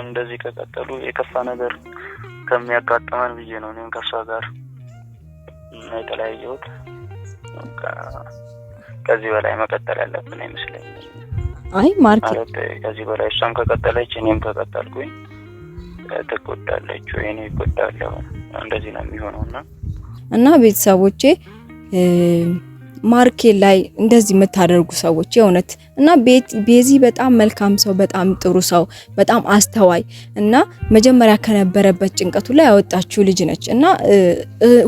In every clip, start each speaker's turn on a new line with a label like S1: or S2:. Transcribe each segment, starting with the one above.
S1: እንደዚህ ከቀጠሉ የከፋ ነገር ከሚያጋጥመን ብዬ ነው እኔም ከሷ ጋር የተለያየሁት። ከዚህ በላይ መቀጠል ያለብን አይመስለኝም።
S2: አይ ማርኬ
S1: ከዚህ በላይ እሷም ከቀጠለች እኔም ከቀጠልኩኝ ትጎዳለች ወይ እኔ እጎዳለሁ። እንደዚህ ነው የሚሆነውና
S2: እና ቤተሰቦቼ ማርኬ ላይ እንደዚህ የምታደርጉ ሰዎች የእውነት እና ቤዚ በጣም መልካም ሰው፣ በጣም ጥሩ ሰው፣ በጣም አስተዋይ እና መጀመሪያ ከነበረበት ጭንቀቱ ላይ ያወጣችው ልጅ ነች እና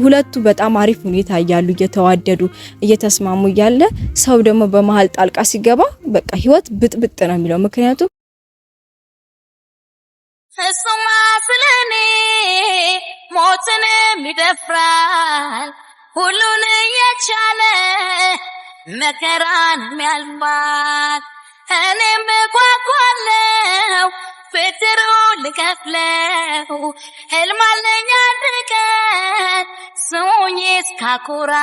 S2: ሁለቱ በጣም አሪፍ ሁኔታ እያሉ እየተዋደዱ እየተስማሙ እያለ ሰው ደግሞ በመሃል ጣልቃ ሲገባ በቃ ህይወት ብጥብጥ ነው የሚለው። ምክንያቱም
S3: እሱማ ስለኔ ሞትን ይደፍራል ሁሉን የቻለ መከራን የሚያልፋት እኔም ጓጓለው ፍትሩ ልከፍለው ህልም አለኝ አንድ ቀን ስሙኝ እስካኮራ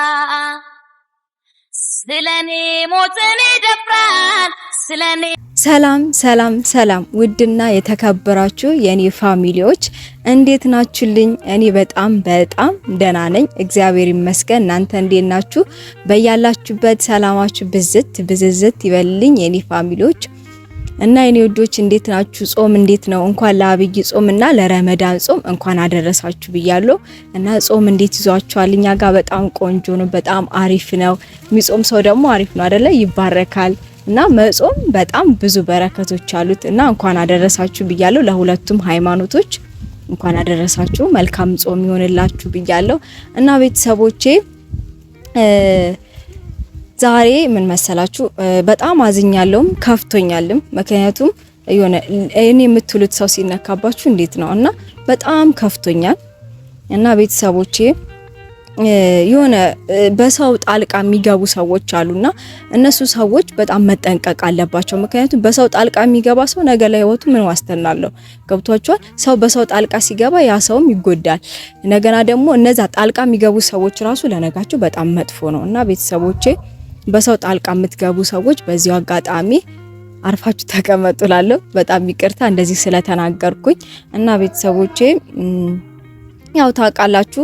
S3: ስለኔ ሞትን ይደፍራል ስለኔ።
S2: ሰላም ሰላም ሰላም ውድና የተከበራችሁ የኔ ፋሚሊዎች እንዴት ናችሁልኝ? እኔ በጣም ደህና ነኝ፣ እግዚአብሔር ይመስገን። እናንተ እንዴት ናችሁ? በያላችሁበት ሰላማችሁ ብዝዝት ይበልልኝ የኔ ፋሚሊዎች እና የኔ ውዶች እንዴት ናችሁ? ጾም እንዴት ነው? እንኳን ለአብይ ጾም እና ለረመዳን ጾም እንኳን አደረሳችሁ ብያለሁ። እና ጾም እንዴት ይዟችኋል? እኛ ጋር በጣም ቆንጆ ነው፣ በጣም አሪፍ ነው። የሚጾም ሰው ደግሞ አሪፍ ነው አይደለ? ይባረካል። እና መጾም በጣም ብዙ በረከቶች አሉት እና እንኳን አደረሳችሁ ብያለሁ። ለሁለቱም ሃይማኖቶች እንኳን አደረሳችሁ፣ መልካም ጾም ይሆንላችሁ ብያለሁ። እና ቤተሰቦቼ ዛሬ ምን መሰላችሁ በጣም አዝኛለሁም ከፍቶኛልም። ምክንያቱም የሆነ እኔ የምትሉት ሰው ሲነካባችሁ እንዴት ነው እና በጣም ከፍቶኛል። እና ቤተሰቦቼ የሆነ በሰው ጣልቃ የሚገቡ ሰዎች አሉና እነሱ ሰዎች በጣም መጠንቀቅ አለባቸው። ምክንያቱም በሰው ጣልቃ የሚገባ ሰው ነገ ላይ ህይወቱ ምን ዋስትና አለው? ገብቷቸዋል። ሰው በሰው ጣልቃ ሲገባ ያ ሰውም ይጎዳል። ነገና ደግሞ እነዛ ጣልቃ የሚገቡ ሰዎች ራሱ ለነጋቸው በጣም መጥፎ ነው። እና ቤተሰቦቼ በሰው ጣልቃ የምትገቡ ሰዎች በዚሁ አጋጣሚ አርፋችሁ ተቀመጡላለሁ። በጣም ይቅርታ እንደዚህ ስለተናገርኩኝ። እና ቤተሰቦቼ ያው ታውቃላችሁ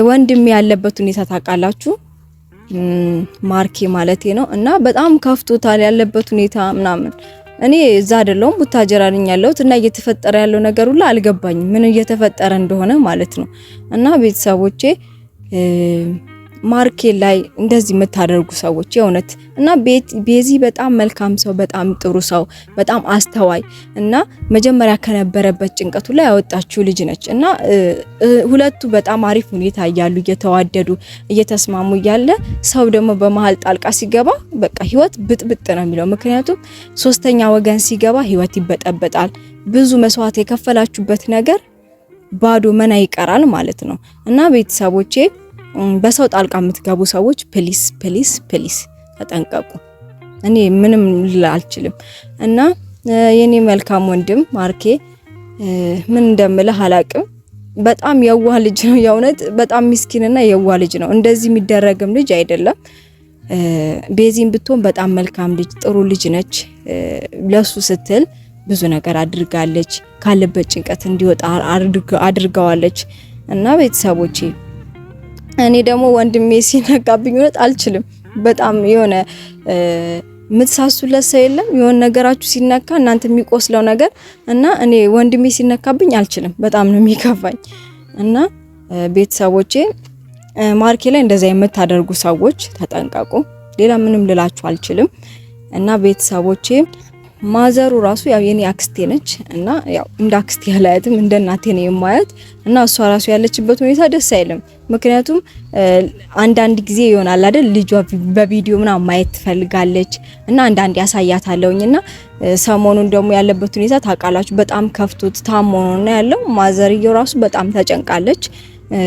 S2: ወንድም ያለበት ሁኔታ ታውቃላችሁ፣ ማርኬ ማለቴ ነው። እና በጣም ከፍቶታል ያለበት ሁኔታ ምናምን። እኔ እዛ አይደለሁም ቡታጀራ ነኝ ያለሁት እና እየተፈጠረ ያለው ነገር ሁሉ አልገባኝም ምን እየተፈጠረ እንደሆነ ማለት ነው። እና ቤተሰቦቼ ማርኬ ላይ እንደዚህ የምታደርጉ ሰዎች የእውነት እና ቤዚ በጣም መልካም ሰው፣ በጣም ጥሩ ሰው፣ በጣም አስተዋይ እና መጀመሪያ ከነበረበት ጭንቀቱ ላይ ያወጣችው ልጅ ነች እና ሁለቱ በጣም አሪፍ ሁኔታ እያሉ እየተዋደዱ እየተስማሙ እያለ ሰው ደግሞ በመሃል ጣልቃ ሲገባ በቃ ህይወት ብጥብጥ ነው የሚለው። ምክንያቱም ሶስተኛ ወገን ሲገባ ህይወት ይበጠበጣል። ብዙ መስዋዕት የከፈላችሁበት ነገር ባዶ መና ይቀራል ማለት ነው። እና ቤተሰቦቼ በሰው ጣልቃ የምትገቡ ሰዎች ፕሊስ ፕሊስ ፕሊስ ተጠንቀቁ። እኔ ምንም ልል አልችልም። እና የኔ መልካም ወንድም ማርኬ ምን እንደምልህ አላቅም። በጣም የዋህ ልጅ ነው የእውነት በጣም ምስኪንና የዋህ ልጅ ነው። እንደዚህ የሚደረግም ልጅ አይደለም። ቤዚን ብትሆን በጣም መልካም ልጅ ጥሩ ልጅ ነች። ለሱ ስትል ብዙ ነገር አድርጋለች። ካለበት ጭንቀት እንዲወጣ አድርጋዋለች። እና ቤተሰቦቼ እኔ ደግሞ ወንድሜ ሲነካብኝ ወጥ አልችልም። በጣም የሆነ ምትሳሱለት ሰው የለም የሆነ ነገራችሁ ሲነካ እናንተ የሚቆስለው ነገር እና እኔ ወንድሜ ሲነካብኝ አልችልም። በጣም ነው የሚከፋኝ። እና ቤተሰቦቼ ማርኬ ላይ እንደዛ የምታደርጉ ሰዎች ተጠንቀቁ። ሌላ ምንም ልላችሁ አልችልም። እና ቤተሰቦቼ ማዘሩ ራሱ ያው የኔ አክስቴ ነች እና ያው እንደ አክስቴ ያላያትም እንደ እናቴ ነው የማያት። እና እሷ ራሱ ያለችበት ሁኔታ ደስ አይልም። ምክንያቱም አንዳንድ ጊዜ ይሆናል አይደል ልጇ በቪዲዮ ምናምን ማየት ትፈልጋለች እና አንዳንድ ያሳያታለውኝና ሰሞኑን ደግሞ ያለበት ሁኔታ ታውቃላችሁ በጣም ከፍቶት ታሞ ነውና ያለው። ማዘርየው ራሱ በጣም ተጨንቃለች።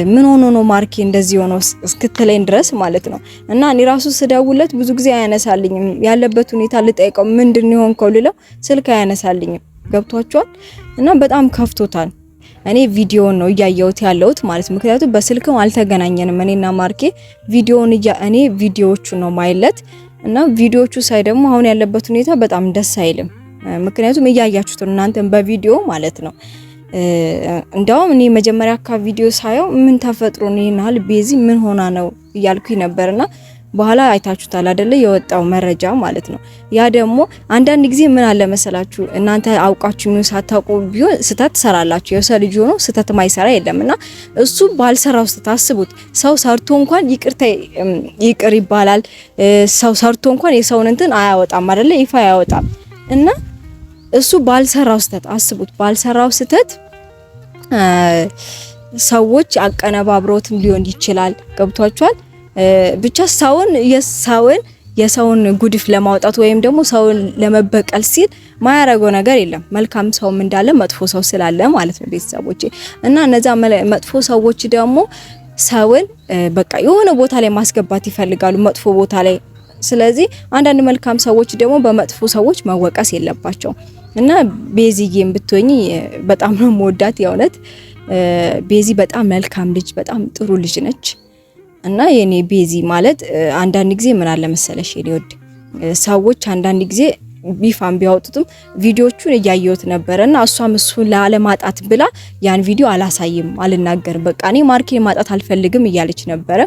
S2: ምን ሆኖ ነው ማርኬ እንደዚህ ሆኖ እስክትለኝ ድረስ ማለት ነው። እና እኔ ራሱ ስደውለት ብዙ ጊዜ አያነሳልኝም። ያለበት ሁኔታ ልጠይቀው ምንድነው ሆንከው ልለው ስልክ አያነሳልኝም። ገብቷቸዋል። እና በጣም ከፍቶታል። እኔ ቪዲዮውን ነው እያየሁት ያለሁት ማለት ምክንያቱም በስልክም አልተገናኘንም እኔና ማርኬ። እኔ ቪዲዮዎቹ ነው ማይለት እና ቪዲዮዎቹ ሳይ ደግሞ አሁን ያለበት ሁኔታ በጣም ደስ አይልም። ምክንያቱም እያያችሁት ነው እናንተም በቪዲዮ ማለት ነው። እንደውም እኔ መጀመሪያ አካባቢ ቪዲዮ ሳየው ምን ተፈጥሮ ነው ይናል ቤዚ ምን ሆና ነው እያልኩኝ ነበርና በኋላ አይታችሁታል አይደለ የወጣው መረጃ ማለት ነው። ያ ደግሞ አንዳንድ ጊዜ ምን አለ መሰላችሁ እናንተ አውቃችሁ ምን ሳታውቁ ቢሆን ስተት ሰራላችሁ። የሰው ልጅ ሆኖ ስተት ማይሰራ የለምና እሱ ባልሰራው ስተት አስቡት። ሰው ሰርቶ እንኳን ይቅር ይባላል። ሰው ሰርቶ እንኳን የሰውን እንትን አያወጣም አይደለ ይፋ አያወጣም። እና እሱ ባልሰራው ስተት አስቡት። ባልሰራው ስተት ሰዎች አቀነባብሮትም ሊሆን ይችላል። ገብቷችኋል? ብቻ የሰውን ጉድፍ ለማውጣት ወይም ደግሞ ሰውን ለመበቀል ሲል ማያረገው ነገር የለም። መልካም ሰውም እንዳለ መጥፎ ሰው ስላለ ማለት ነው ቤተሰቦቼ። እና እነዛ መጥፎ ሰዎች ደግሞ ሰውን በቃ የሆነ ቦታ ላይ ማስገባት ይፈልጋሉ፣ መጥፎ ቦታ ላይ። ስለዚህ አንዳንድ መልካም ሰዎች ደግሞ በመጥፎ ሰዎች መወቀስ የለባቸው። እና ቤዚዬም ብትሆኚ በጣም ነው የምወዳት የእውነት ቤዚ በጣም መልካም ልጅ፣ በጣም ጥሩ ልጅ ነች። እና የኔ ቤዚ ማለት አንዳንድ ጊዜ ምን አለ መሰለሽ የኔ ሰዎች አንዳንድ ጊዜ ቢፋም ቢያወጡትም ቪዲዮቹን እያየሁት ነበርና እሷም እሱን ለማጣት ብላ ያን ቪዲዮ አላሳይም አልናገርም፣ በቃ እኔ ማርኬን ማጣት አልፈልግም እያለች ነበረ።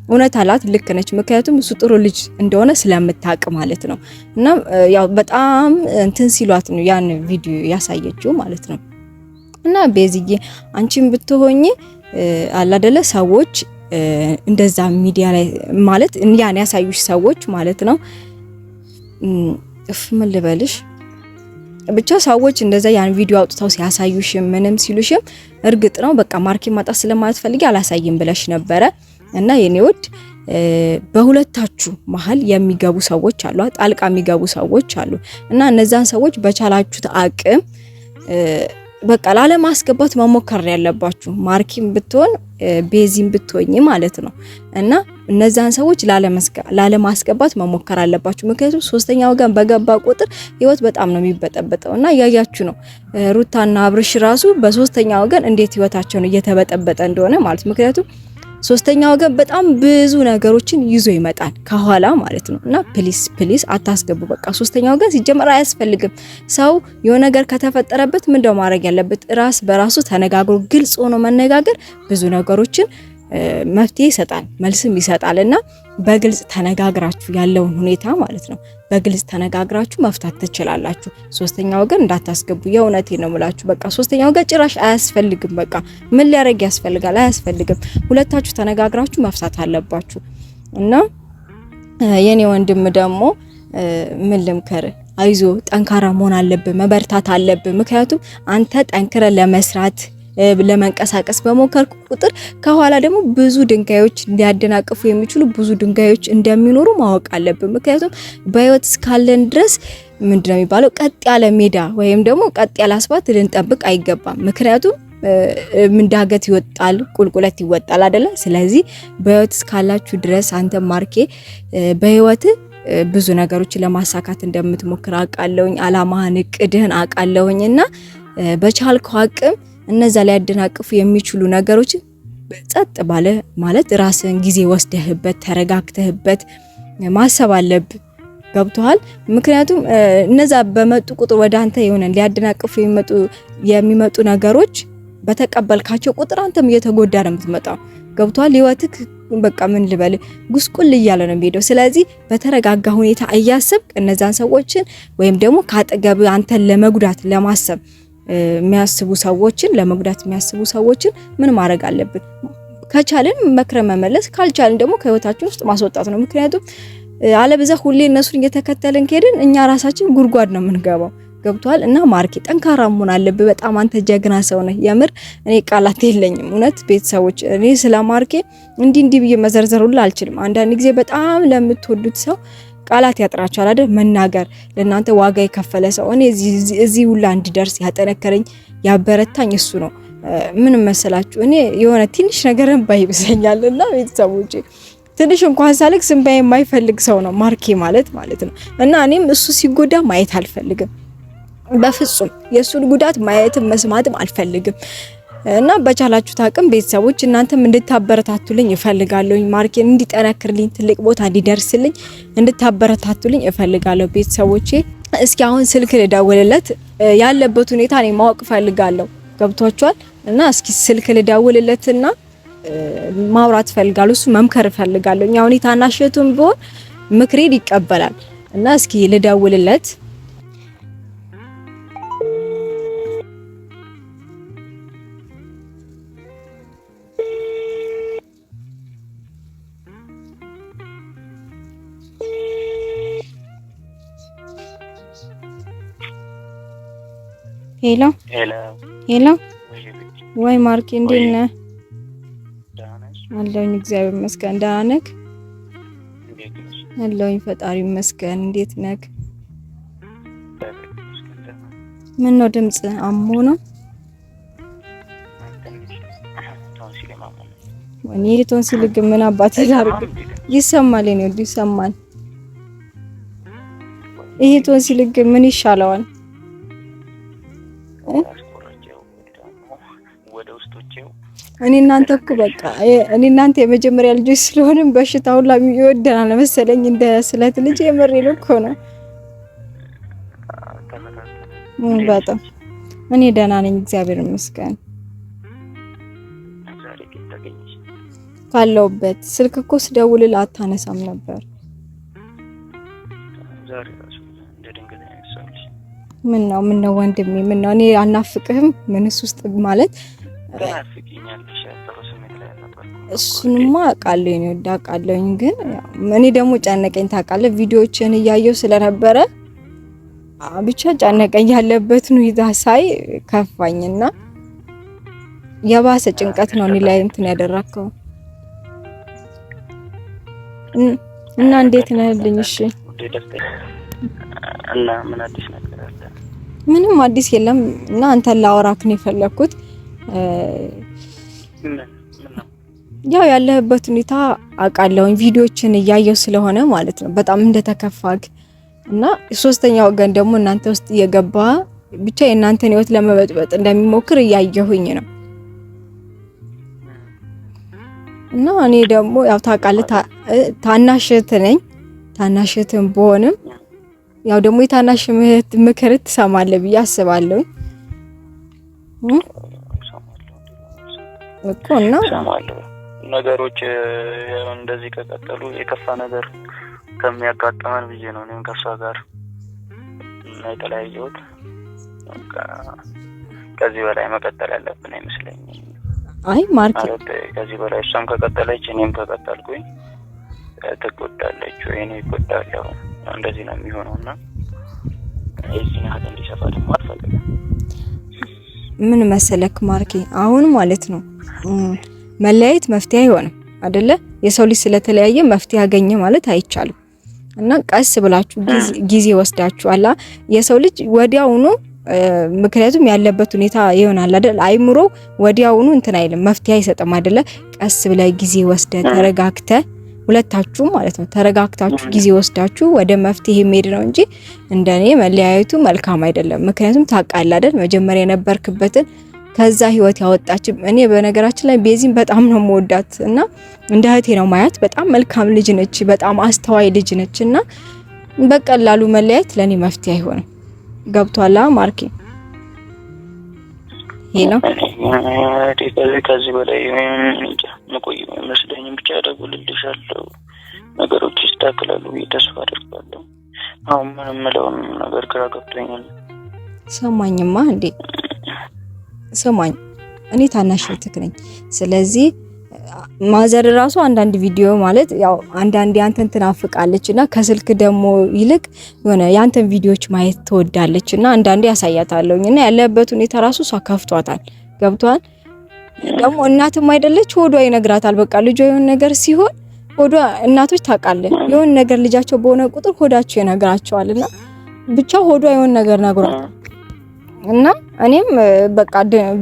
S2: እውነት አላት፣ ልክ ነች። ምክንያቱም እሱ ጥሩ ልጅ እንደሆነ ስለምታውቅ ማለት ነው። እና ያው በጣም እንትን ሲሏት ነው ያን ቪዲዮ ያሳየችው ማለት ነው። እና ቤዚዬ አንቺም ብትሆኚ አላደለ ሰዎች እንደዛ ሚዲያ ላይ ማለት ያን ያሳዩሽ ሰዎች ማለት ነው ምን ልበልሽ ብቻ ሰዎች እንደዛ ያን ቪዲዮ አውጥተው ሲያሳዩሽ ምንም ሲሉሽም እርግጥ ነው በቃ ማርኬት ማጣት ስለማትፈልጊ አላሳይም ብለሽ ነበረ። እና የኔ ውድ በሁለታችሁ መሀል የሚገቡ ሰዎች አሉ፣ ጣልቃ የሚገቡ ሰዎች አሉ። እና እነዛን ሰዎች በቻላችሁት አቅም በቃ ላለማስገባት መሞከር ያለባችሁ ማርኪም ብትሆን ቤዚም ብትሆኝ ማለት ነው። እና እነዛን ሰዎች ላለማስገባት መሞከር አለባችሁ። ምክንያቱም ሶስተኛ ወገን በገባ ቁጥር ህይወት በጣም ነው የሚበጠበጠው። እና ያያችሁ ነው ሩታና አብርሽ ራሱ በሶስተኛ ወገን እንዴት ህይወታቸውን እየተበጠበጠ እንደሆነ ማለት ምክንያቱም ሶስተኛ ወገን በጣም ብዙ ነገሮችን ይዞ ይመጣል ከኋላ ማለት ነው። እና ፕሊስ አታስገቡ። በቃ ሶስተኛ ወገን ሲጀመር አያስፈልግም። ሰው የሆነ ነገር ከተፈጠረበት ምንድነው ማድረግ ያለበት? ራስ በራሱ ተነጋግሮ ግልጽ ሆኖ መነጋገር ብዙ ነገሮችን መፍትሄ ይሰጣል፣ መልስም ይሰጣል። እና በግልጽ ተነጋግራችሁ ያለውን ሁኔታ ማለት ነው በግልጽ ተነጋግራችሁ መፍታት ትችላላችሁ። ሶስተኛ ወገን እንዳታስገቡ። የእውነቴን ነው የምላችሁ። በቃ ሶስተኛ ወገን ጭራሽ አያስፈልግም። በቃ ምን ሊያረግ ያስፈልጋል? አያስፈልግም። ሁለታችሁ ተነጋግራችሁ መፍታት አለባችሁ። እና የኔ ወንድም ደግሞ ምን ልምከር፣ አይዞ ጠንካራ መሆን አለብህ፣ መበርታት አለብህ። ምክንያቱም አንተ ጠንክረ ለመስራት ለመንቀሳቀስ በሞከርኩ ቁጥር ከኋላ ደግሞ ብዙ ድንጋዮች ሊያደናቅፉ የሚችሉ ብዙ ድንጋዮች እንደሚኖሩ ማወቅ አለብን። ምክንያቱም በህይወት እስካለን ድረስ ምንድነው የሚባለው ቀጥ ያለ ሜዳ ወይም ደግሞ ቀጥ ያለ አስፋልት ልንጠብቅ አይገባም። ምክንያቱም ዳገት ይወጣል፣ ቁልቁለት ይወጣል አይደለ? ስለዚህ በህይወት እስካላችሁ ድረስ አንተ ማርኬ በህይወት ብዙ ነገሮችን ለማሳካት እንደምትሞክር አውቃለሁኝ። አላማህን እቅድህን አውቃለሁኝና በቻልከው አቅም እነዛ ላይ ያደናቅፉ የሚችሉ ነገሮችን ጸጥ ባለ ማለት ራስን ጊዜ ወስደህበት ተረጋግተህበት ማሰብ አለብህ። ገብቶሃል? ምክንያቱም እነዛ በመጡ ቁጥር ወደ አንተ የሆነ ሊያደናቅፉ የሚመጡ ነገሮች በተቀበልካቸው ቁጥር አንተም እየተጎዳ ነው የምትመጣው። ገብቶሃል? ህይወትክ በቃ ምን ልበል ጉስቁል እያለ ነው የሚሄደው። ስለዚህ በተረጋጋ ሁኔታ እያሰብክ እነዛን ሰዎችን ወይም ደግሞ ካጠገብ አንተን ለመጉዳት ለማሰብ የሚያስቡ ሰዎችን ለመጉዳት የሚያስቡ ሰዎችን ምን ማድረግ አለብን? ከቻልን መክረ መመለስ፣ ካልቻልን ደግሞ ከህይወታችን ውስጥ ማስወጣት ነው። ምክንያቱም አለበዛ ሁሌ እነሱን እየተከተልን ከሄድን እኛ ራሳችን ጉድጓድ ነው የምንገባው። ገብቷል? እና ማርኬ ጠንካራ መሆን አለብህ። በጣም አንተ ጀግና ሰው ነህ። የምር እኔ ቃላት የለኝም። እውነት ቤተሰቦች እኔ ስለ ማርኬ እንዲህ ብዬ መዘርዘር ሁሉ አልችልም። አንዳንድ ጊዜ በጣም ለምትወዱት ሰው ቃላት ያጥራችኋል አይደል? መናገር ለእናንተ ዋጋ የከፈለ ሰው እኔ እዚህ ሁላ እንድደርስ ያጠነከረኝ ያበረታኝ እሱ ነው። ምን መሰላችሁ እኔ የሆነ ትንሽ ነገርን ባይብሰኛልና ቤተሰቦቼ ትንሽ እንኳን ሳልክ ስንባይ የማይፈልግ ሰው ነው ማርኬ ማለት ነው። እና እኔም እሱ ሲጎዳ ማየት አልፈልግም። በፍጹም የሱን ጉዳት ማየትም መስማትም አልፈልግም። እና በቻላችሁት አቅም ቤተሰቦች እናንተም እንድታበረታቱልኝ እፈልጋለሁ። ማርኬን እንዲጠነክርልኝ ትልቅ ቦታ እንዲደርስልኝ እንድታበረታቱልኝ እፈልጋለሁ ቤተሰቦቼ። እስኪ አሁን ስልክ ልደውልለት ያለበት ሁኔታ እኔ ማወቅ ፈልጋለሁ። ገብቷቸዋል። እና እስኪ ስልክ ልደውልለትና ማውራት ፈልጋለሁ። እሱ መምከር ፈልጋለሁ። አሁን ታናሽቱም ቢሆን ምክሬን ይቀበላል። እና እስኪ ልደውልለት። ሄሎ ሄሎ፣ ወይ ማርኬ እንዴት ነህ? አለሁኝ እግዚአብሔር ይመስገን። ደህና ነህ? አለሁኝ ፈጣሪ ይመስገን። እንዴት ነህ? ምን ነው ድምጽ አሞ ነው? ወኔ ቶንሲል ግን ምን አባቴ ላድርግ? ይሰማል ነው ይሰማል። ይሄ ቶንሲል ግን ምን ይሻለዋል? እኔ እናንተ እኮ በቃ እኔ እናንተ የመጀመሪያ ልጆች ስለሆነም በሽታው ሁላ ይወደናል መሰለኝ እንደ ስለት ልጅ የመሬ ነው እኮ ነው። በጣም እኔ ደህና ነኝ እግዚአብሔር ይመስገን። ካለውበት ስልክ እኮ ስደውልልህ አታነሳም ነበር። ምን ነው ወንድሜ? ምን ነው እኔ አናፍቅህም? ምንስ ውስጥ ማለት እሱንማ አውቃለሁ እኔ ወዳቃለሁኝ። ግን እኔ ደግሞ ጨነቀኝ ታውቃለህ፣ ቪዲዮዎችን እያየሁ ስለነበረ ብቻ ጨነቀኝ። ያለበትን ሁኔታ ሳይ ከፋኝና የባሰ ጭንቀት ነው እኔ ላይ እንትን ያደረከው እና እንዴት ነህልኝ? እሺ
S1: እና ምን አዲስ ነገር አለ?
S2: ምንም አዲስ የለም። እና አንተን ላወራክ ነው የፈለኩት። ያው ያለህበት ሁኔታ አውቃለሁኝ ቪዲዮዎችን እያየሁ ስለሆነ ማለት ነው በጣም እንደተከፋክ እና ሶስተኛ ወገን ደግሞ እናንተ ውስጥ እየገባ ብቻ የእናንተን ህይወት ለመበጥበጥ እንደሚሞክር እያየሁኝ ነው። እና እኔ ደግሞ ያው ታውቃለህ ታናሽት ነኝ። ታናሽትም በሆንም ያው ደግሞ የታናሽ ምክር ትሰማለህ ብዬ አስባለሁ እኮ እና
S1: ነገሮች እንደዚህ ከቀጠሉ የከፋ ነገር ከሚያጋጥመን ብዬ ነው እኔም ከሷ ጋር የተለያየሁት። ከዚህ በላይ መቀጠል ያለብን አይመስለኝም።
S2: አይ ማርኬ
S1: ከዚህ በላይ እሷም ከቀጠለች እኔም ከቀጠልኩኝ ትጎዳለች ወይ እኔ እጎዳለሁ። እንደዚህ ነው የሚሆነውና እዚህ ነው እንዲሰፋ ደግሞ አልፈልግም።
S2: ምን መሰለክ ማርኬ አሁን ማለት ነው መለያየት መፍትሄ አይሆንም አይደለ? የሰው ልጅ ስለተለያየ መፍትሄ ያገኘ ማለት አይቻልም። እና ቀስ ብላችሁ ጊዜ ወስዳችኋላ የሰው ልጅ ወዲያውኑ ምክንያቱም ያለበት ሁኔታ ይሆናል አይደል? አይምሮ ወዲያውኑ እንትን አይልም መፍትሄ አይሰጥም አይደለ? ቀስ ብለ ጊዜ ወስደ ተረጋግተ ሁለታችሁ ማለት ነው ተረጋግታችሁ ጊዜ ወስዳችሁ ወደ መፍትሄ መሄድ ነው እንጂ እንደኔ መለያየቱ መልካም አይደለም። ምክንያቱም ታውቃለህ አይደል መጀመሪያ የነበርክበትን ከዛ ህይወት ያወጣች። እኔ በነገራችን ላይ ቤዚን በጣም ነው የምወዳት እና እንደ እህቴ ነው ማያት። በጣም መልካም ልጅ ነች፣ በጣም አስተዋይ ልጅ ነችና በቀላሉ መለያየት ለኔ መፍትሄ አይሆንም። ገብቷላ ማርኬ? ሄሎ
S1: ከዚህ በላይ መቆይ መስለኝም ብቻ ደውልልሻለሁ። ነገሮች ይስተካከላሉ ብዬ ተስፋ አደርጋለሁ። አሁን ምንም ምለውን ነገር ግራ ገብቶኛል።
S2: ሰማኝማ እንዴ ሰማኝ፣ እኔ ታናሽ እህትህ ነኝ። ስለዚህ ማዘር ራሱ አንዳንድ ቪዲዮ ማለት ያው አንዳንድ ያንተን ትናፍቃለችና ከስልክ ደግሞ ይልቅ የሆነ ያንተን ቪዲዮዎች ማየት ትወዳለችና አንዳንዴ ያሳያታለሁኝና ያለበት ሁኔታ ራሱ እሷ ከፍቷታል። ገብቷል? ደግሞ እናትም አይደለች ሆዷ ይነግራታል። በቃ ልጇ የሆነ ነገር ሲሆን ሆዷ እናቶች ታውቃለህ የሆነ ነገር ልጃቸው በሆነ ቁጥር ሆዳቸው ይነግራቸዋልና ብቻ ሆዷ የሆነ ነገር ነግሯታል። እና እኔም በቃ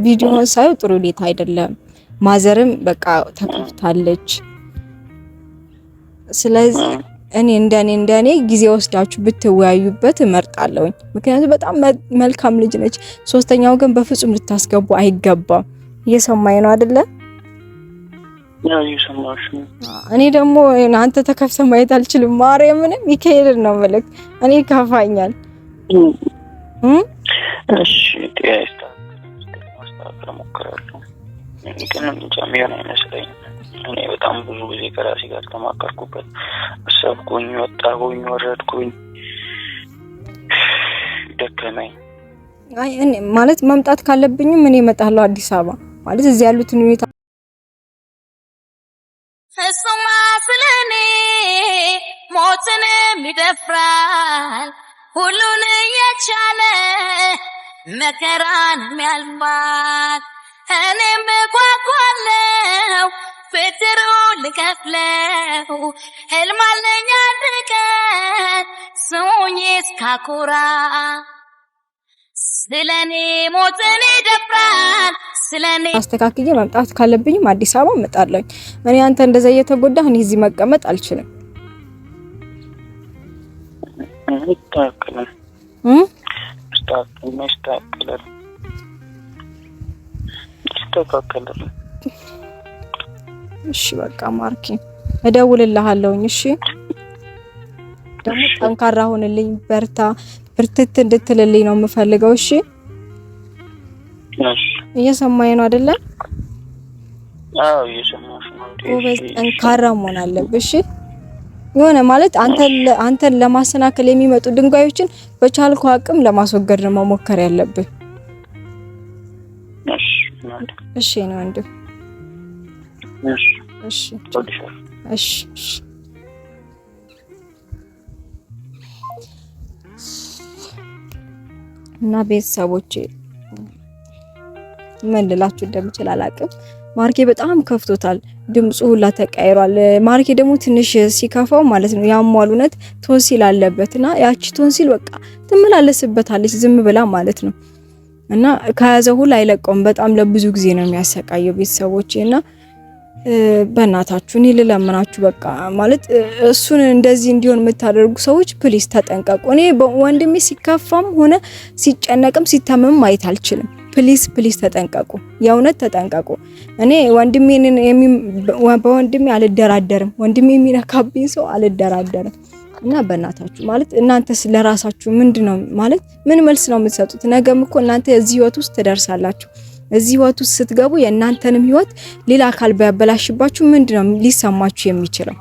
S2: ቪዲዮውን ሳይው ጥሩ ሁኔታ አይደለም። ማዘርም በቃ ተከፍታለች። ስለዚህ እኔ እንደኔ ጊዜ ወስዳችሁ ብትወያዩበት እመርጣለሁ። ምክንያቱም በጣም መልካም ልጅ ነች። ሶስተኛው ግን በፍጹም ልታስገቡ አይገባም። እየሰማኝ ነው አይደለ?
S1: ያው እየሰማሽ ነው።
S2: እኔ ደግሞ አንተ ተከፍተ ማየት አልችልም። ማርያምን ሚካኤልን ነው መልክ እኔ ከፋኛል።
S1: እሺ ማስተካከል እሞክራለሁ። ግን እንጃ የሚሆን አይመስለኝም። እኔ በጣም ብዙ ጊዜ ከራሴ ጋር ተማከርኩበት፣ አሰብኩኝ፣ ወጣሁኝ፣ ወረድኩኝ፣ ደከመኝ።
S2: አይ እኔ ማለት መምጣት ካለብኝም እኔ እመጣለሁ አዲስ አበባ ማለት እዚህ ያሉትን ሁኔታ
S3: እሱማ ስለኔ ሞትንም ይደፍራል ሁሉን እየቻለ መከራን የሚያልፋል። እኔም በጓጓለው ፍትሩን ልከፍለው ህልም አለኝ አንድ ቀን ስሙኝ እስካኮራ ስለኔ ሞትን ይደፍራል ስለኔ
S2: አስተካክዬ መምጣት ካለብኝም አዲስ አበባ እመጣለሁ። እኔ አንተ እንደዛ እየተጎዳህ እኔ እዚህ መቀመጥ አልችልም። እሺ በቃ ማርኪ እደውልልሃለሁኝ። እሺ ደግሞ ጠንካራ ሆንልኝ፣ በርታ፣ ብርትት እንድትልልኝ ነው የምፈልገው። እሺ እየሰማኸኝ ነው አይደለ?
S1: አዎ እየሰማሁሽ ነው።
S2: ጎበዝ ጠንካራ መሆን አለብህ። እሺ የሆነ ማለት አንተን ለማሰናከል የሚመጡ ድንጋዮችን በቻልከው አቅም ለማስወገድ ነው መሞከር ያለብህ። እሺ ነው እንዴ? እሺ እሺ እና ቤተሰቦቼ ምን ልላችሁ እንደምችል አላቅም። ማርኬ በጣም ከፍቶታል፣ ድምፁ ሁላ ተቀይሯል። ማርኬ ደግሞ ትንሽ ሲከፋው ማለት ነው ያሟሉነት ቶንሲል አለበትና ያቺ ቶንሲል በቃ ትመላለስበታለች ዝም ብላ ማለት ነው። እና ከያዘው ሁላ አይለቀውም። በጣም ለብዙ ጊዜ ነው የሚያሰቃየው ቤተሰቦቼና በእናታችሁ እኔ ልለምናችሁ በቃ ማለት እሱን እንደዚህ እንዲሆን የምታደርጉ ሰዎች ፕሊስ ተጠንቀቁ። እኔ ወንድሜ ሲከፋም ሆነ ሲጨነቅም ሲታመም ማየት አልችልም። ፕሊስ ተጠንቀቁ፣ የእውነት ተጠንቀቁ። እኔ በወንድሜ አልደራደርም፣ ወንድሜ የሚነካብኝ ሰው አልደራደርም። እና በእናታችሁ ማለት እናንተስ ለራሳችሁ ምንድነው ማለት ምን መልስ ነው የምትሰጡት? ነገም እኮ እናንተ እዚህ ህይወት ውስጥ ትደርሳላችሁ። እዚህ ህይወት ውስጥ ስትገቡ የእናንተንም ህይወት ሌላ አካል ቢያበላሽባችሁ ምንድነው ሊሰማችሁ የሚችለው?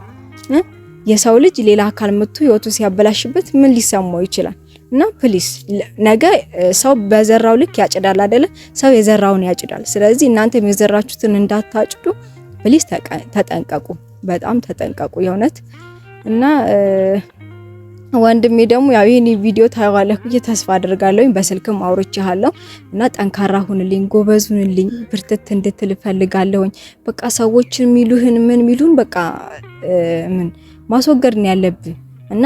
S2: የሰው ልጅ ሌላ አካል መጥቶ ህይወቱ ሲያበላሽበት ምን ሊሰማው ይችላል? እና ፕሊስ ነገ ሰው በዘራው ልክ ያጭዳል አይደለ? ሰው የዘራውን ያጭዳል። ስለዚህ እናንተም የዘራችሁትን እንዳታጭዱ ፕሊስ ተጠንቀቁ፣ በጣም ተጠንቀቁ የእውነት። እና ወንድሜ ደግሞ ያው ይሄን ቪዲዮ ታይዋለህ ብዬ ተስፋ አደርጋለሁ። በስልክም አውርቼሃለሁ እና ጠንካራ ሁንልኝ፣ ጎበዝ ሁንልኝ፣ ብርትት እንድትል ፈልጋለሁ። በቃ ሰዎችን ሚሉህን ምን ሚሉን በቃ ምን ማስወገድ ነው ያለብህ። እና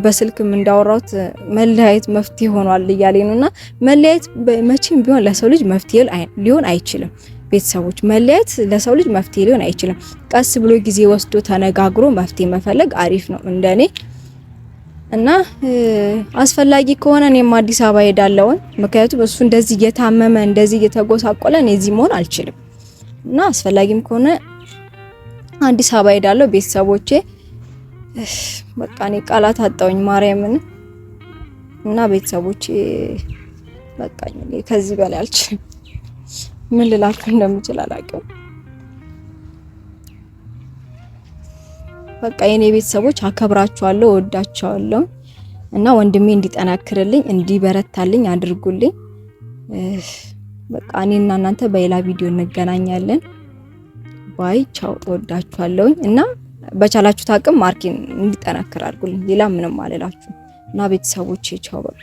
S2: በስልክም እንዳወራሁት መለያየት መፍትሄ ሆኗል እያለኝ ነውና መለያየት መቼም ቢሆን ለሰው ልጅ መፍትሄ ሊሆን አይችልም። ቤተሰቦች መለያየት ለሰው ልጅ መፍትሄ ሊሆን አይችልም። ቀስ ብሎ ጊዜ ወስዶ ተነጋግሮ መፍትሄ መፈለግ አሪፍ ነው እንደኔ። እና አስፈላጊ ከሆነ እኔም አዲስ አበባ ሄዳለሁ። ምክንያቱም እሱ እንደዚህ እየታመመ እንደዚህ እየተጎሳቆለ እኔ እዚህ መሆን አልችልም። እና አስፈላጊም ከሆነ አዲስ አበባ ሄዳለሁ። ቤተሰቦቼ በቃ እኔ ቃላት አጣውኝ ማርያምን። እና ቤተሰቦቼ በቃ እኔ ከዚህ በላይ አልችልም። ምን ልላችሁ እንደምችል አላውቅም። በቃ የኔ ቤተሰቦች አከብራችኋለሁ፣ ወዳችኋለሁ። እና ወንድሜ እንዲጠናክርልኝ እንዲበረታልኝ አድርጉልኝ። በቃ እኔና እናንተ በሌላ ቪዲዮ እንገናኛለን። ባይ ቻው፣ ወዳችኋለሁ። እና በቻላችሁት አቅም ማርኬን እንዲጠናክር አድርጉልኝ። ሌላ ምንም አልላችሁ። እና ቤተሰቦቼ ቻው በቃ።